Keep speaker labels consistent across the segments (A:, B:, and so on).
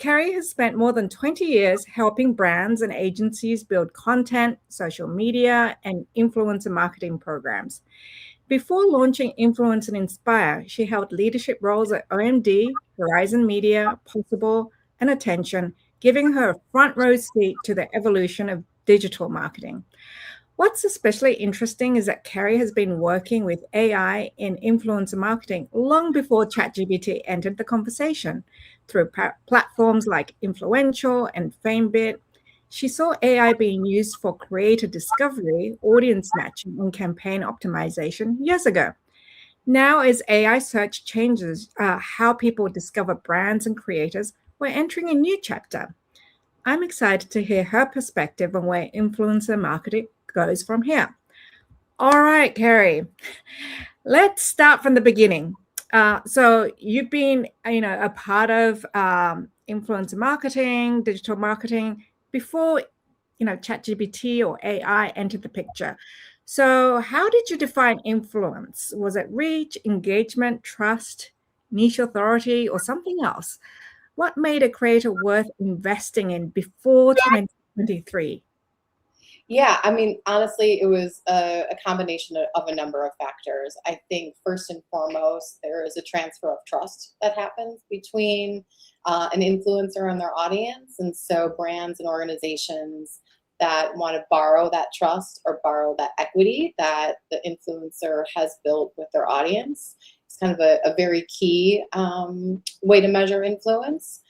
A: Kerry has spent more than 20 years helping brands and agencies build content, social media, and influencer marketing programs. Before launching Influence and Inspire, she held leadership roles at OMD, Horizon Media, Possible, and Attention, giving her a front row seat to the evolution of digital marketing. What's especially interesting is that Kerry has been working with AI in influencer marketing long before ChatGPT entered the conversation. Through platforms like Influential and FameBit, she saw AI being used for creator discovery, audience matching, and campaign optimization years ago. Now, as AI search changes how people discover brands and creators, we're entering a new chapter. I'm excited to hear her perspective on where influencer marketing goes from here. All right, Kerry, let's start from the beginning. So you've been, a part of influencer marketing, digital marketing before, ChatGPT or AI entered the picture. So how did you define influence? Was it reach, engagement, trust, niche authority, or something else? What made a creator worth investing in before 2023?
B: Yeah, I mean, honestly, it was a combination of a number of factors. I think first and foremost, there is a transfer of trust that happens between an influencer and their audience. And so brands and organizations that want to borrow that trust or borrow that equity that the influencer has built with their audience. It's kind of a very key way to measure influence.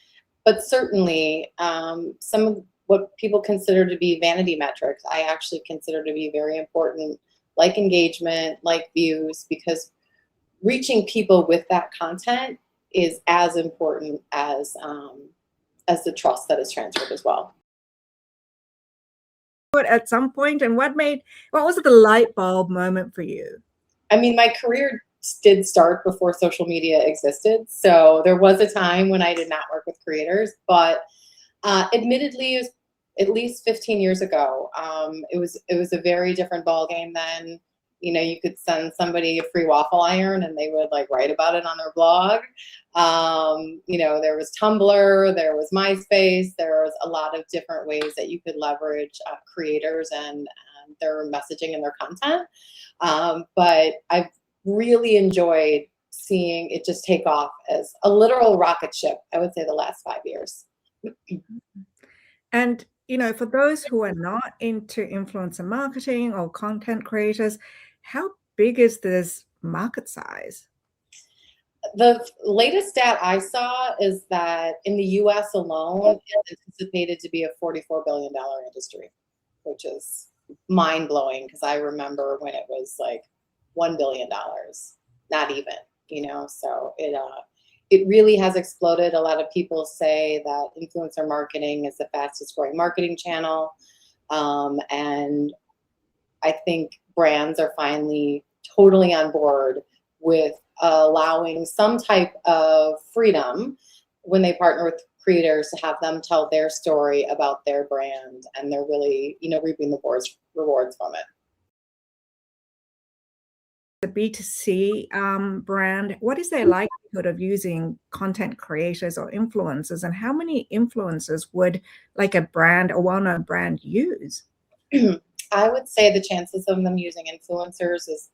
B: But certainly, some of what people consider to be vanity metrics, I actually consider to be very important, like engagement, like views, because reaching people with that content is as important as the trust that is transferred as well.
A: At some point, and what was the light bulb moment for you?
B: I mean, my career did start before social media existed. So there was a time when I did not work with creators, but admittedly, it was at least 15 years ago. It was a very different ballgame then. You could send somebody a free waffle iron and they would like write about it on their blog. There was Tumblr, there was MySpace, there was a lot of different ways that you could leverage creators and their messaging and their content. But I've really enjoyed seeing it just take off as a literal rocket ship, I would say, the last 5 years.
A: And, for those who are not into influencer marketing or content creators, how big is this market size?
B: The latest stat I saw is that in the US alone, it's anticipated to be a $44 billion industry, which is mind blowing because I remember when it was like $1 billion, not even, so it really has exploded. A lot of people say that influencer marketing is the fastest growing marketing channel. And I think brands are finally totally on board with allowing some type of freedom when they partner with creators to have them tell their story about their brand, and they're really, reaping the rewards from it.
A: The B2C brand, what is their likelihood of using content creators or influencers, and how many influencers would like a brand, a well-known brand, use?
B: I would say the chances of them using influencers is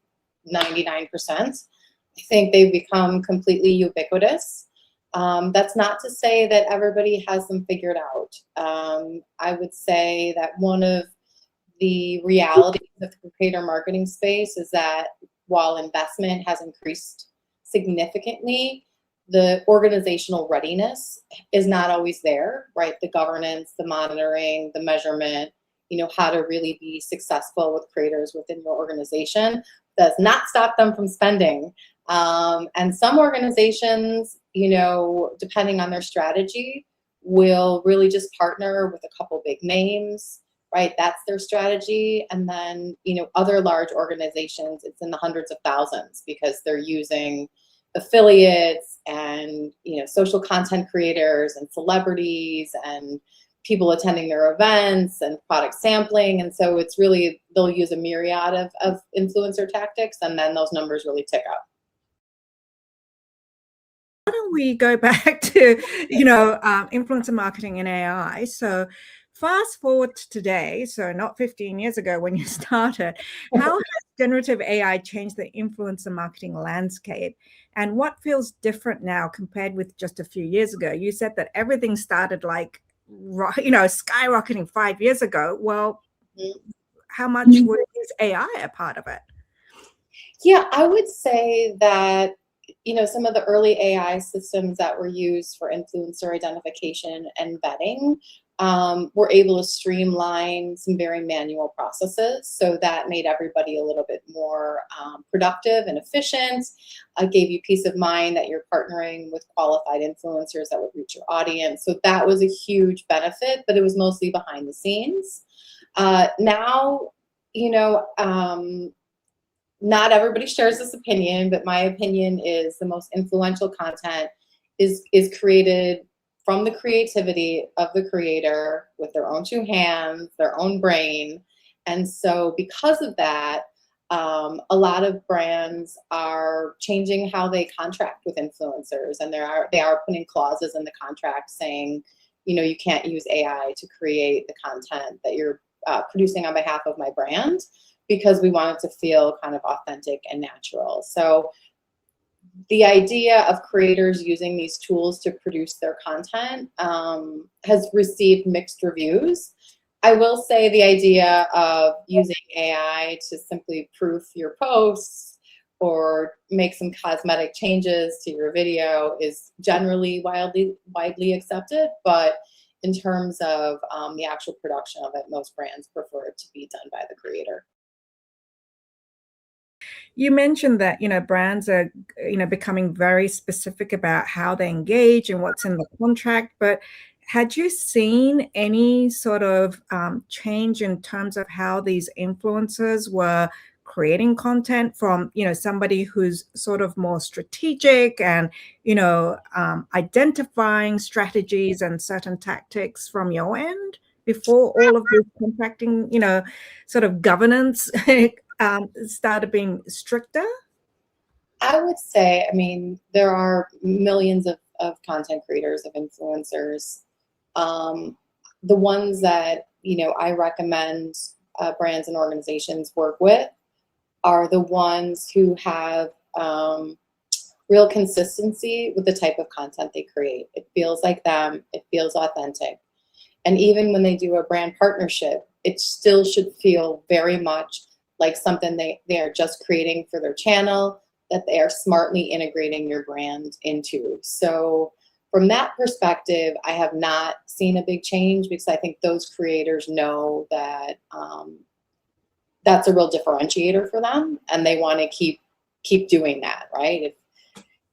B: 99%. I think they've become completely ubiquitous. That's not to say that everybody has them figured out. I would say that one of the realities of the creator marketing space is that while investment has increased significantly, the organizational readiness is not always there, right? The governance, the monitoring, the measurement, how to really be successful with creators within your organization does not stop them from spending. And some organizations, depending on their strategy, will really just partner with a couple big names, right? That's their strategy. And then, other large organizations, it's in the hundreds of thousands because they're using affiliates and, social content creators and celebrities and people attending their events and product sampling. And so it's really, they'll use a myriad of influencer tactics, and then those numbers really tick up.
A: Not we go back to, influencer marketing and AI. So fast forward to today, so not 15 years ago when you started, how has generative AI changed the influencer marketing landscape? And what feels different now compared with just a few years ago? You said that everything started like, skyrocketing 5 years ago. Well, how much is AI a part of it?
B: Yeah, I would say that, some of the early AI systems that were used for influencer identification and vetting were able to streamline some very manual processes. So that made everybody a little bit more productive and efficient. Gave you peace of mind that you're partnering with qualified influencers that would reach your audience. So that was a huge benefit, but it was mostly behind the scenes. Now, not everybody shares this opinion, but my opinion is the most influential content is created from the creativity of the creator with their own two hands, their own brain. And so because of that, a lot of brands are changing how they contract with influencers, and they are putting clauses in the contract saying, you can't use AI to create the content that you're producing on behalf of my brand, because we want it to feel kind of authentic and natural. So the idea of creators using these tools to produce their content has received mixed reviews. I will say the idea of using AI to simply proof your posts or make some cosmetic changes to your video is generally widely accepted, but in terms of the actual production of it, most brands prefer it to be done by the creator.
A: You mentioned that, brands are, becoming very specific about how they engage and what's in the contract, but had you seen any sort of change in terms of how these influencers were creating content from, somebody who's sort of more strategic and, identifying strategies and certain tactics from your end before all of this contracting, sort of governance started being stricter?
B: I would say, there are millions of content creators, of influencers. The ones that, I recommend brands and organizations work with are the ones who have real consistency with the type of content they create. It feels like them, it feels authentic. And even when they do a brand partnership, it still should feel very much like something they are just creating for their channel, that they are smartly integrating your brand into. So from that perspective, I have not seen a big change, because I think those creators know that that's a real differentiator for them, and they want to keep doing that, right? If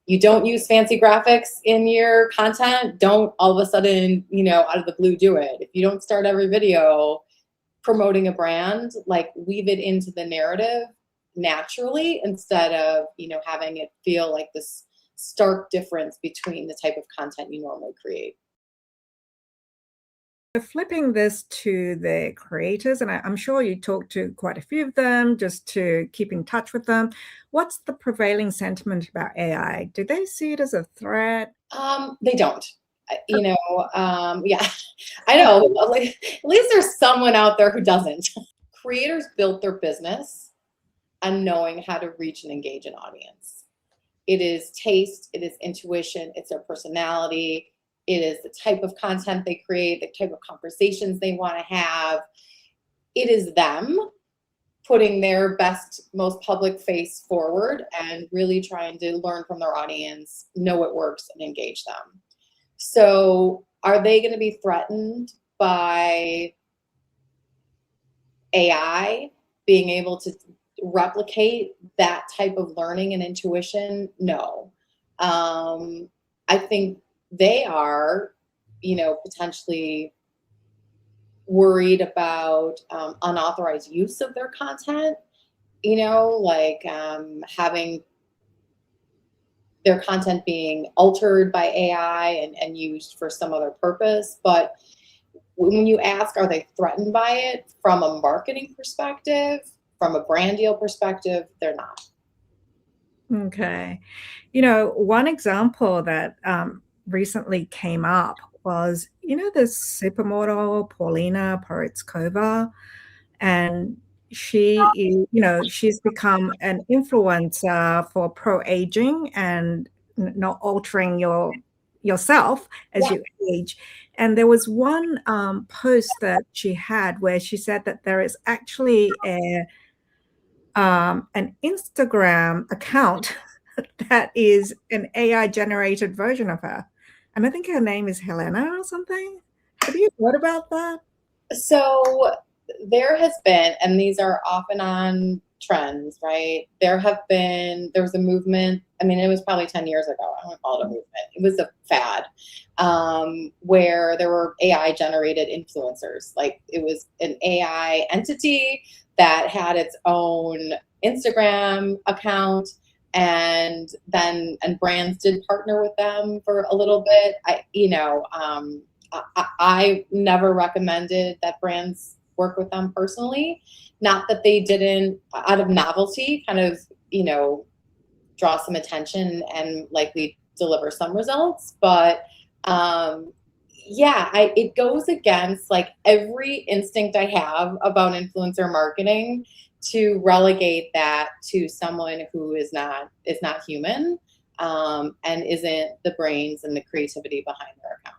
B: you don't use fancy graphics in your content, don't all of a sudden, out of the blue do it. If you don't start every video promoting a brand, like weave it into the narrative naturally, instead of, having it feel like this stark difference between the type of content you normally create.
A: Flipping this to the creators, and I'm sure you talk to quite a few of them just to keep in touch with them. What's the prevailing sentiment about AI? Do they see it as a threat?
B: They don't. Yeah, I know. At least there's someone out there who doesn't. Creators built their business on knowing how to reach and engage an audience. It is taste, it is intuition, it's their personality, it is the type of content they create, the type of conversations they want to have. It is them putting their best, most public face forward and really trying to learn from their audience, know what works, and engage them. So are they going to be threatened by AI being able to replicate that type of learning and intuition? No. I think they are, potentially worried about unauthorized use of their content, like having their content being altered by AI and used for some other purpose. But when you ask, are they threatened by it from a marketing perspective, from a brand deal perspective, they're not.
A: Okay. One example that recently came up was, this supermodel, Paulina Porizkova, and she's become an influencer for pro-aging and not altering yourself as
B: Yeah.
A: you age. And there was one post that she had where she said that there is actually an Instagram account that is an AI generated version of her. And I think her name is Helena or something. Have you heard about that?
B: So there has been, and these are off and on trends, right? There was a movement. I mean, it was probably 10 years ago. I wouldn't call it a movement. It was a fad, where there were AI generated influencers. Like it was an AI entity that had its own Instagram account, and brands did partner with them for a little bit. I never recommended that brands work with them personally. Not that they didn't, out of novelty, kind of, draw some attention and likely deliver some results. But yeah, it goes against like every instinct I have about influencer marketing to relegate that to someone who is not human, and isn't the brains and the creativity behind their account.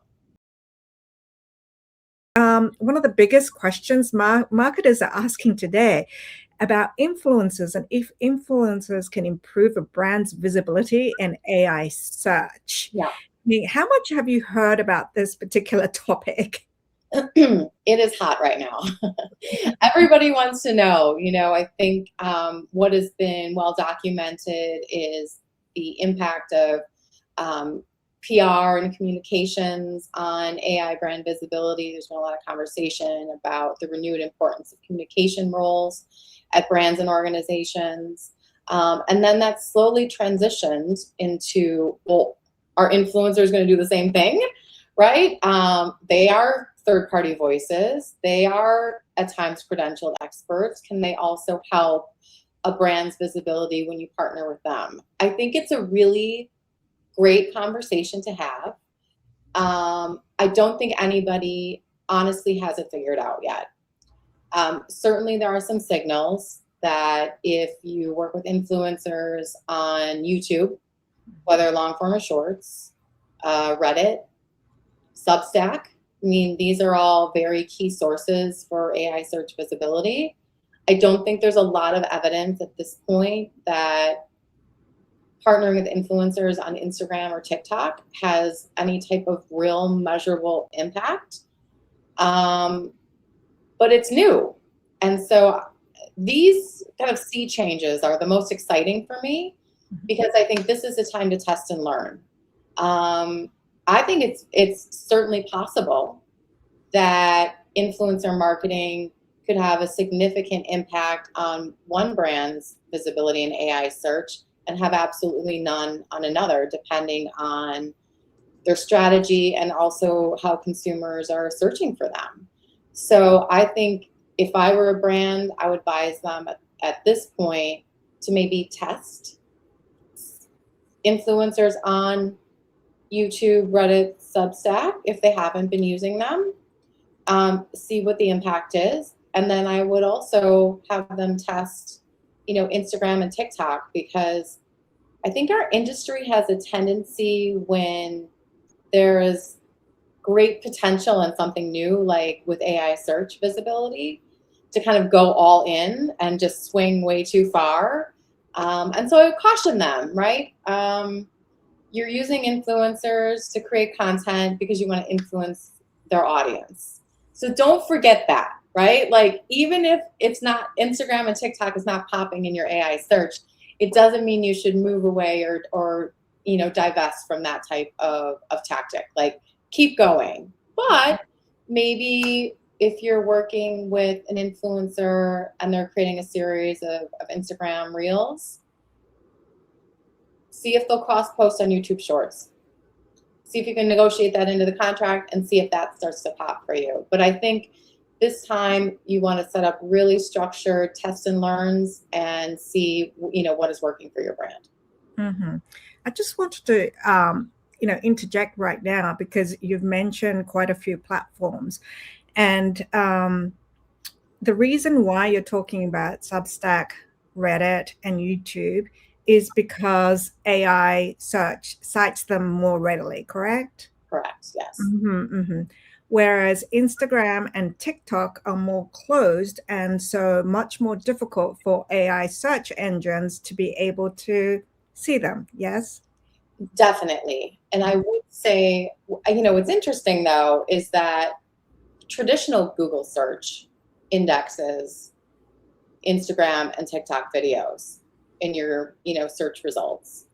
A: One of the biggest questions marketers are asking today about influencers and if influencers can improve a brand's visibility in AI search.
B: Yeah.
A: I mean, how much have you heard about this particular topic?
B: It is hot right now. Everybody wants to know. I think what has been well documented is the impact of PR and communications on AI brand visibility. There's been a lot of conversation about the renewed importance of communication roles at brands and organizations. And then that slowly transitioned into, well, are influencers going to do the same thing? Right? They are third-party voices. They are at times credentialed experts. Can they also help a brand's visibility when you partner with them? I think it's a really great conversation to have. I don't think anybody honestly has it figured out yet. Certainly there are some signals that if you work with influencers on YouTube, whether long form or shorts, Reddit, Substack, I mean, these are all very key sources for AI search visibility. I don't think there's a lot of evidence at this point that partnering with influencers on Instagram or TikTok has any type of real measurable impact. But it's new. And so these kind of sea changes are the most exciting for me because I think this is a time to test and learn. I think it's certainly possible that influencer marketing could have a significant impact on one brand's visibility in AI search and have absolutely none on another, depending on their strategy and also how consumers are searching for them. So I think if I were a brand, I would advise them at this point to maybe test influencers on YouTube, Reddit, Substack, if they haven't been using them, see what the impact is. And then I would also have them test, Instagram and TikTok, because I think our industry has a tendency when there is great potential in something new, like with AI search visibility, to kind of go all in and just swing way too far. And so I would caution them, right? You're using influencers to create content because you want to influence their audience. So don't forget that, right? Like, even if it's not Instagram and TikTok is not popping in your AI search, it doesn't mean you should move away or divest from that type of tactic. Like, keep going. But maybe if you're working with an influencer and they're creating a series of Instagram reels, see if they'll cross post on YouTube Shorts. See if you can negotiate that into the contract and see if that starts to pop for you. But I think this time you want to set up really structured test and learns and see, what is working for your brand.
A: Hmm. I just wanted to, interject right now because you've mentioned quite a few platforms, and the reason why you're talking about Substack, Reddit, and YouTube is because AI search cites them more readily, correct?
B: Correct. Yes.
A: Hmm. Whereas Instagram and TikTok are more closed and so much more difficult for AI search engines to be able to see them. Yes?
B: Definitely. And I would say, what's interesting though is that traditional Google search indexes Instagram and TikTok videos in your, search results.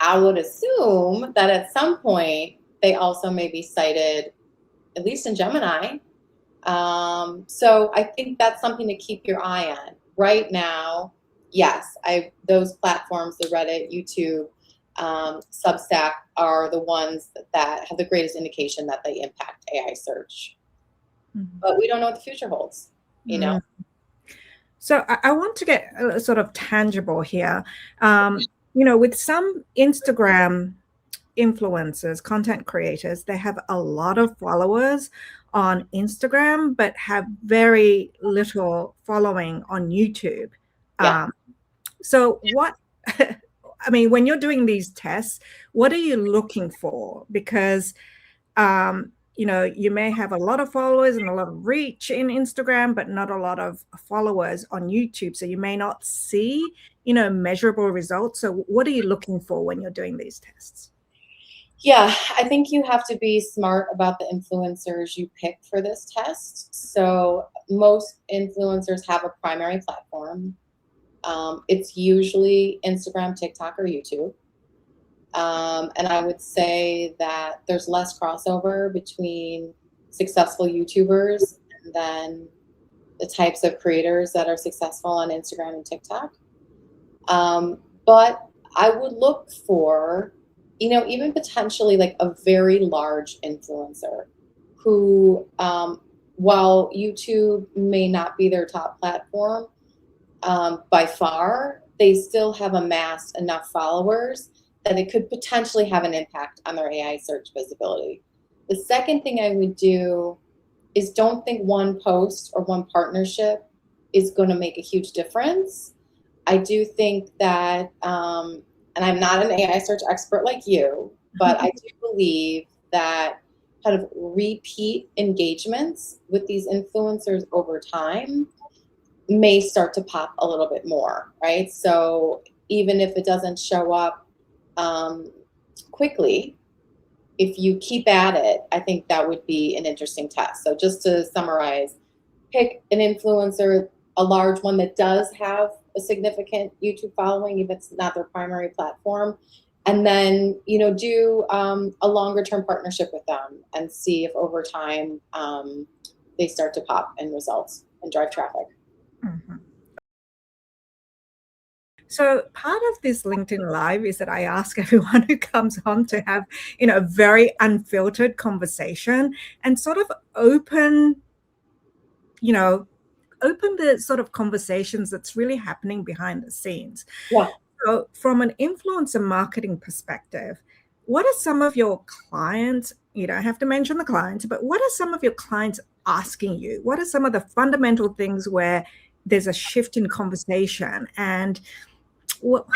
B: I would assume that at some point they also may be cited, at least in Gemini. So I think that's something to keep your eye on. Right now, yes, those platforms, the Reddit, YouTube, Substack are the ones that have the greatest indication that they impact AI search.
A: Mhm.
B: But we don't know what the future holds, you know?
A: Mm. So I want to get sort of tangible here. With some Instagram influencers, content creators, they have a lot of followers on Instagram, but have very little following on YouTube.
B: Yeah.
A: Um, so what, I mean, when you're doing these tests, what are you looking for? Because you may have a lot of followers and a lot of reach in Instagram, but not a lot of followers on YouTube. So you may not see, measurable results. So what are you looking for when you're doing these tests?
B: Yeah, I think you have to be smart about the influencers you pick for this test. So most influencers have a primary platform. It's usually Instagram, TikTok, or YouTube. And I would say that there's less crossover between successful YouTubers and then the types of creators that are successful on Instagram and TikTok. But I would look for, even potentially like a very large influencer who, while YouTube may not be their top platform by far, they still have amassed enough followers that it could potentially have an impact on their AI search visibility. The second thing I would do is don't think one post or one partnership is going to make a huge difference. I do think that, and I'm not an AI search expert like you, but I do believe that kind of repeat engagements with these influencers over time may start to pop a little bit more, right? So even if it doesn't show up quickly, if you keep at it, I think that would be an interesting test. So just to summarize, pick an influencer, a large one that does have a significant YouTube following, if it's not their primary platform, and then do a longer term partnership with them and see if over time they start to pop in results and drive traffic.
A: Mhm. So part of this LinkedIn Live is that I ask everyone who comes on to have, a very unfiltered conversation and sort of you know, open the sort of conversations that's really happening behind the scenes.
B: Yeah.
A: So from an influencer marketing perspective, what are some of your clients, you don't have to mention the clients, but what are some of your clients asking you? What are some of the fundamental things where there's a shift in conversation? And what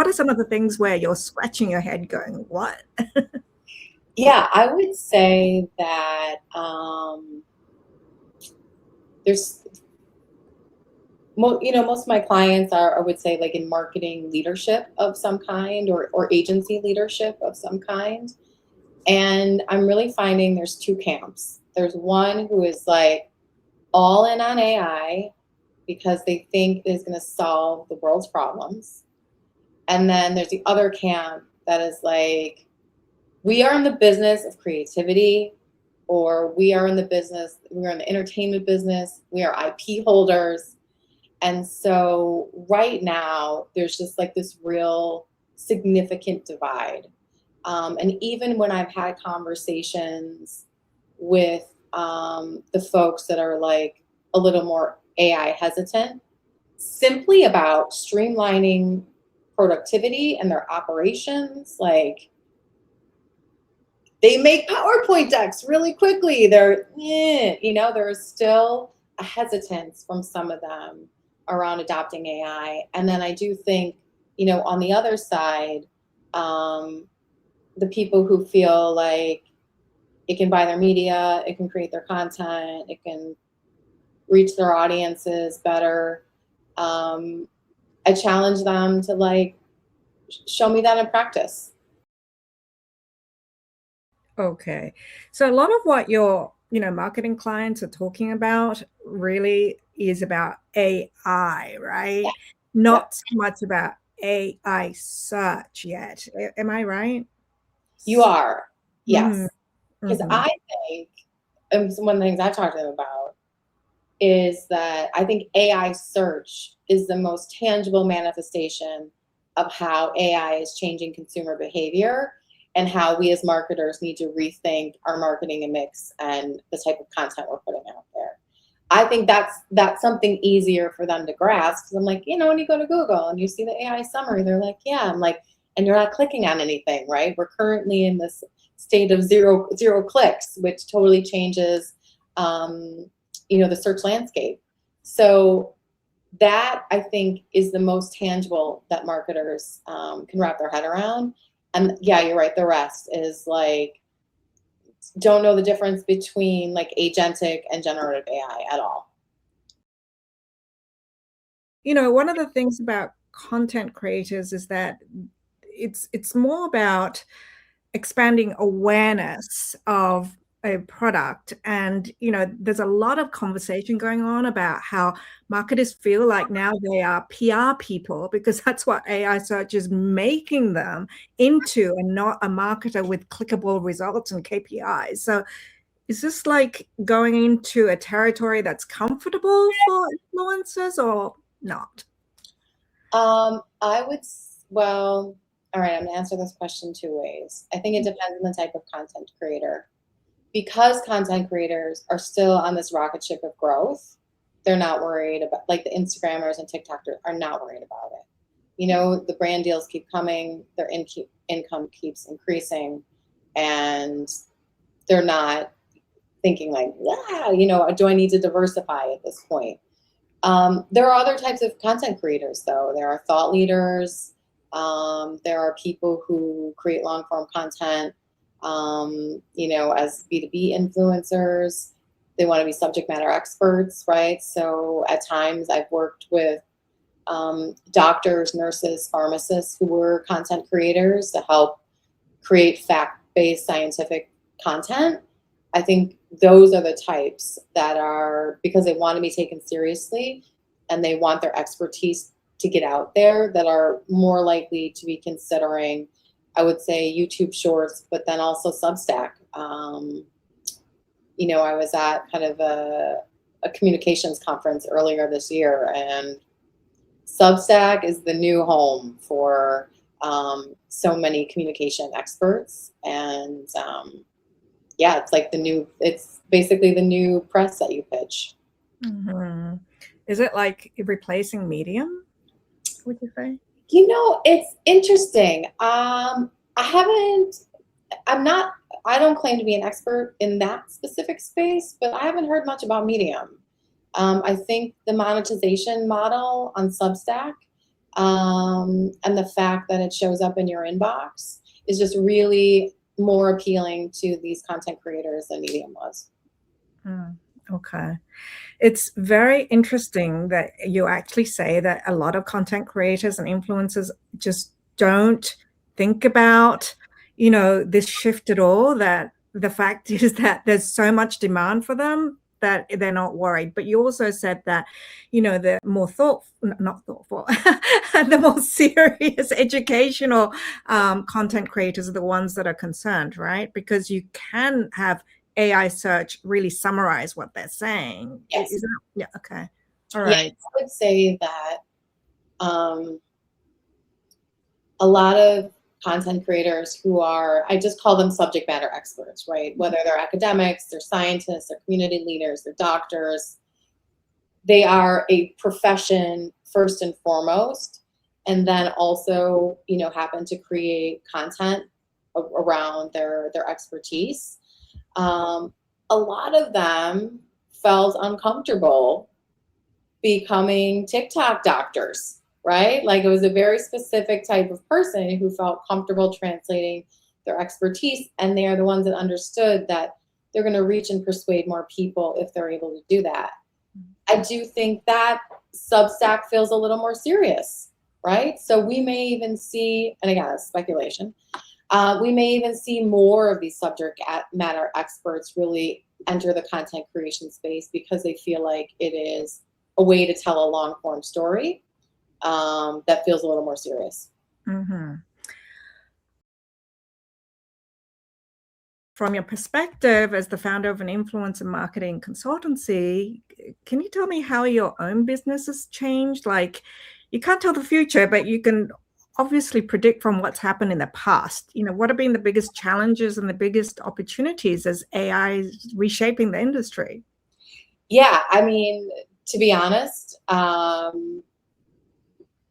A: are some of the things where you're scratching your head going, what?
B: Yeah, I would say that there's most of my clients are, I would say, like in marketing leadership of some kind or agency leadership of some kind. And I'm really finding there's two camps. There's one who is like all in on AI because they think it is going to solve the world's problems. And then there's the other camp that is like, we are in the business of creativity, or we are in the entertainment business, we are IP holders. And so right now, there's just like this real significant divide. And even when I've had conversations with the folks that are like a little more AI hesitant, simply about streamlining productivity and their operations. Like, they make PowerPoint decks really quickly. They're, there's still a hesitance from some of them around adopting AI. And then I do think, on the other side, the people who feel like it can buy their media, it can create their content, it can reach their audiences better. I challenge them to, like, show me that in practice.
A: Okay. So a lot of what your, marketing clients are talking about really is about AI, right? Not so much about AI search yet. Am I right?
B: You are,
A: Mhm,
B: yes. Because
A: mhm.
B: I think, and one of the things I talked to them about is that I think AI search is the most tangible manifestation of how AI is changing consumer behavior and how we as marketers need to rethink our marketing mix and the type of content we're putting out there. I think that's something easier for them to grasp, because I'm like, when you go to Google and you see the AI summary, they're like, yeah, I'm like, and you're not clicking on anything, right? We're currently in this state of zero clicks, which totally changes the search landscape. So that, I think, is the most tangible that marketers can wrap their head around. And yeah, you're right. The rest is like, don't know the difference between like agentic and generative AI at all.
A: One of the things about content creators is that it's more about expanding awareness of a product. And, there's a lot of conversation going on about how marketers feel like now they are PR people, because that's what AI search is making them into, and not a marketer with clickable results and KPIs. So is this like going into a territory that's comfortable for influencers or not?
B: I would, well, all right, I'm gonna answer this question two ways. I think it depends on the type of content creator. Because content creators are still on this rocket ship of growth, they're not worried about, like, the Instagrammers and TikTokers are not worried about it. The brand deals keep coming, their income keeps increasing, and they're not thinking like, do I need to diversify at this point? There are other types of content creators, though. There are thought leaders. There are people who create long form content, as B2B influencers. They want to be subject matter experts, right? So at times I've worked with doctors, nurses, pharmacists who were content creators to help create fact-based scientific content. I think those are the types that are, because they want to be taken seriously and they want their expertise to get out there, that are more likely to be considering, I would say, YouTube Shorts, but then also Substack. I was at kind of a communications conference earlier this year, and Substack is the new home for so many communication experts. And yeah, it's basically the new press that you pitch.
A: Mhm. Is it like replacing Medium, would you say?
B: It's interesting. I don't claim to be an expert in that specific space, but I haven't heard much about Medium. I think the monetization model on Substack, and the fact that it shows up in your inbox is just really more appealing to these content creators than Medium was.
A: Okay. It's very interesting that you actually say that a lot of content creators and influencers just don't think about, this shift at all, that the fact is that there's so much demand for them that they're not worried. But you also said that, the more not thoughtful, the more serious educational content creators are the ones that are concerned, right? Because you can have AI search really summarize what they're saying.
B: Yes.
A: Is that, yeah, okay. All
B: Yeah,
A: right.
B: I would say that a lot of content creators who are, I just call them subject matter experts, right? Whether they're academics, they're scientists, they're community leaders, they're doctors, they are a profession first and foremost. and then also, happen to create content around their expertise. A lot of them felt uncomfortable becoming TikTok doctors, right? Like, it was a very specific type of person who felt comfortable translating their expertise, and they are the ones that understood that they're going to reach and persuade more people if they're able to do that. I do think that Substack feels a little more serious, right? So we may even see, and again, it's speculation, we may even see more of these subject matter experts really enter the content creation space because they feel like it is a way to tell a long form story that feels a little more serious.
A: Mm-hmm. From your perspective as the founder of an influencer marketing consultancy, can you tell me how your own business has changed? Like, you can't tell the future, but you can obviously predict from what's happened in the past. What have been the biggest challenges and the biggest opportunities as AI is reshaping the industry?
B: Yeah, I mean, to be honest,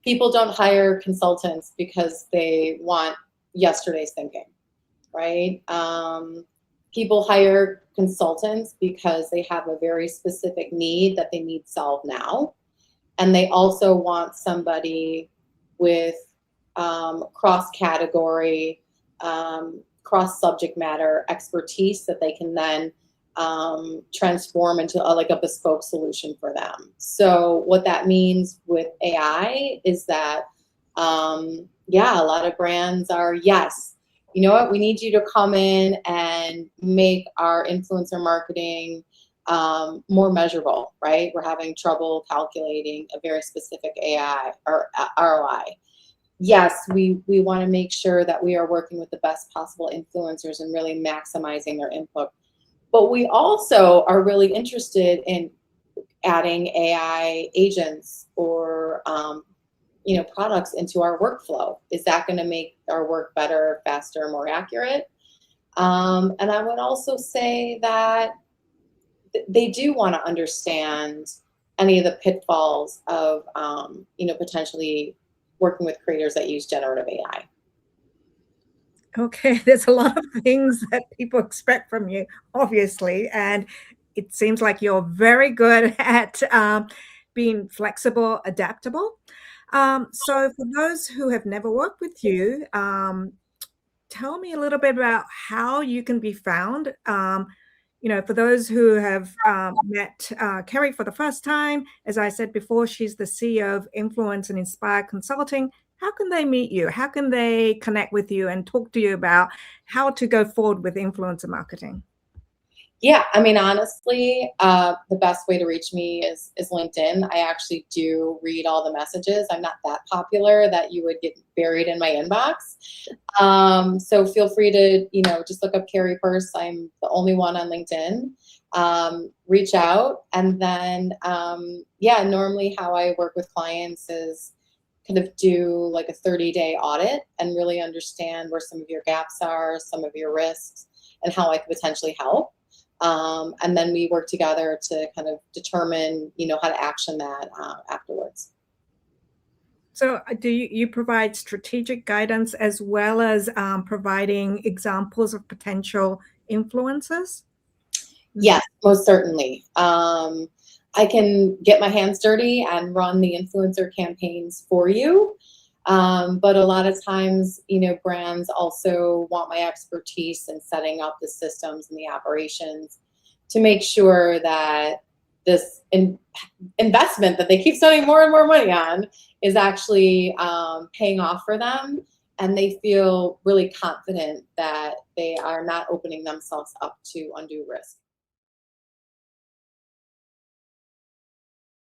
B: people don't hire consultants because they want yesterday's thinking, right? People hire consultants because they have a very specific need that they need solved now. And they also want somebody with cross-category, cross-subject matter expertise that they can then transform into like a bespoke solution for them. So what that means with AI is that, yeah, a lot of brands are, yes, you know what, we need you to come in and make our influencer marketing more measurable, right? We're having trouble calculating a very specific AI or ROI. Yes, we want to make sure that we are working with the best possible influencers and really maximizing their input. But we also are really interested in adding AI agents or products into our workflow. Is that going to make our work better, faster, more accurate? And I would also say that they do want to understand any of the pitfalls of potentially working with creators that use generative AI.
A: Okay, there's a lot of things that people expect from you, obviously, and it seems like you're very good at being flexible, adaptable. So for those who have never worked with you, tell me a little bit about how you can be found. For those who have met Kerry for the first time, as I said before, she's the CEO of Influence and Inspire Consulting. How can they meet you? How can they connect with you and talk to you about how to go forward with influencer marketing?
B: Yeah, I mean, honestly, the best way to reach me is LinkedIn. I actually do read all the messages. I'm not that popular that you would get buried in my inbox. So feel free to, just look up Kerry Perse. I'm the only one on LinkedIn. Reach out. And then, normally how I work with clients is kind of do like a 30-day audit and really understand where some of your gaps are, some of your risks, and how I could potentially help. And then we work together to kind of determine, how to action that afterwards.
A: So do you provide strategic guidance as well as providing examples of potential influencers?
B: Yes, most certainly. I can get my hands dirty and run the influencer campaigns for you. But a lot of times, brands also want my expertise in setting up the systems and the operations to make sure that this investment that they keep spending more and more money on is actually paying off for them. And they feel really confident that they are not opening themselves up to undue risk.